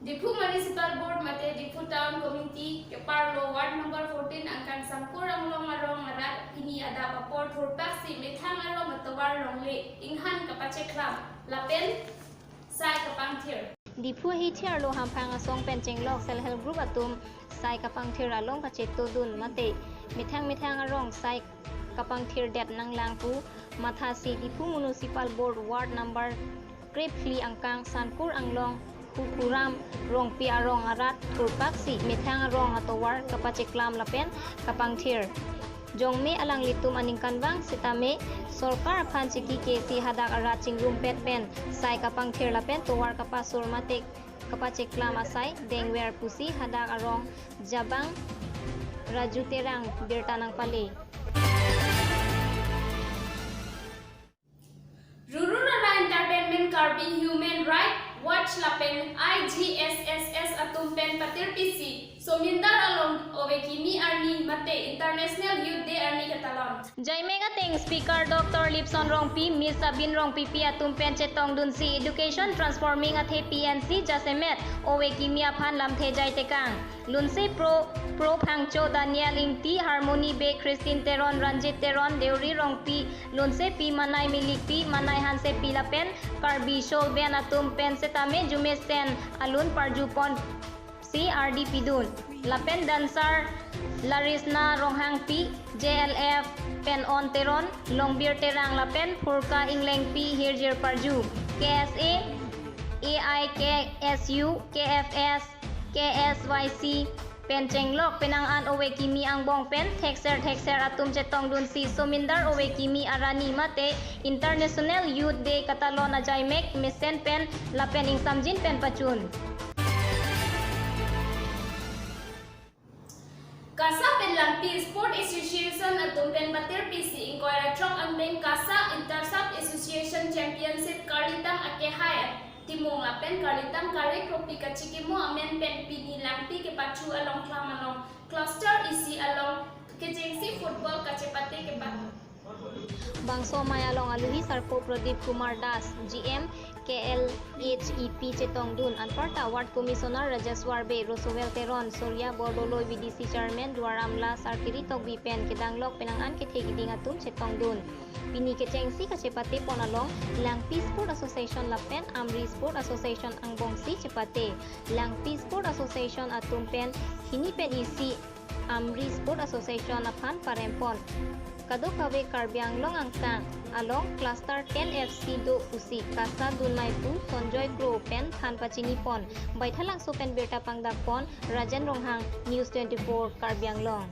Difu Municipal Board mate Difu Town Community ke Parlo Ward number 14 angkan Sampur Anglong arong arat ini ada papor thurpak si methang arong matawar rongle inghan kapache klam lapen sai kapangthir Difu hitiar lo hampang asong pencheng lok self help group atum sai kapangthir along kacheto dun mate methang arong sai kapangthir det nang langpu mathasi Difu Municipal Board Ward number Kripli angkang Sampur Anglong Kuram rong pi arong arat turpak si methang arong atowar kapacheklam lapen kapangthir jong me alang litum aning kanbang sitame sorkar phan chiki ke si hadak arat chingrum pet pen sai kapangthir lapen towar kapasur matek kapacheklam asai dengwer pusi hadak arong jabang raju terang birtanang pale Ruruna Entertainment Karbi Human Right Watch lapen IGSSS atum pen patir PC somindar along ovekimi arni mate International Youth Day arni katalon Jai mega teng speaker Dr. Lipson Rongpi Miss Sabin Rongpi atum pen chetong dun si education transforming at PNC jasemet ovekimi aphan lam the jai tekang lunse pro phangcho Daniel Ingti Harmony Be Christine Teron Ranjit Teron Deuri Rongpi lunse pi manai milik pi manai hanse pi lapen Karbi Shol Ben atum pen setame Jumesen alun parjupon si RD Pidun lapen dancer Larisna Ronghang pi JLF pen on teron longbir terang lapen Purka Ingleng pi hirjir parju KSA AIKSU KFS KSYC Pencenglok penangan owe kimi ang bong pen texer atum chetong dun si somindar owe kimi arani mate International Youth Day katalon ajay mek misen pen lapen ing samjin pen pacun Kasa Penlampi Sport Association atum pen patir PC inquire trong ang Kasa Intersub Association Championship kalitang akehai Timong apen kalitang kare kropi kachiki mo amen pen pini lampi ke pachu along klamalong cluster isi along kejengsi football kacepate ke bat Bangso mayalong aluhi Sarpo Pradip Kumar Das GM KLHEP Chetong Dun Anparta Ward Commissioner Rajaswar Be Roswell Teron Surya Bordoloy VDC Chairman Dwaramla Sarkiri Togbi Pen Kedanglok penangan ketegiding atum Chetong Dun Pini kecengsi kacepate ponalong Langpi Sport Association Lapen Amri Sport Association Angbongsi Cepate Langpi Sport Association atum pen hini pen isi Amri Sport Association apan parempon Kado kawe Karbi Anglong angkang along cluster 10 FC do usi kasa dunmai pu sonjoy gro pen than pachinipon baithalang so pen berta pangdapon Rajan Ronghang News 24 Karbi Anglong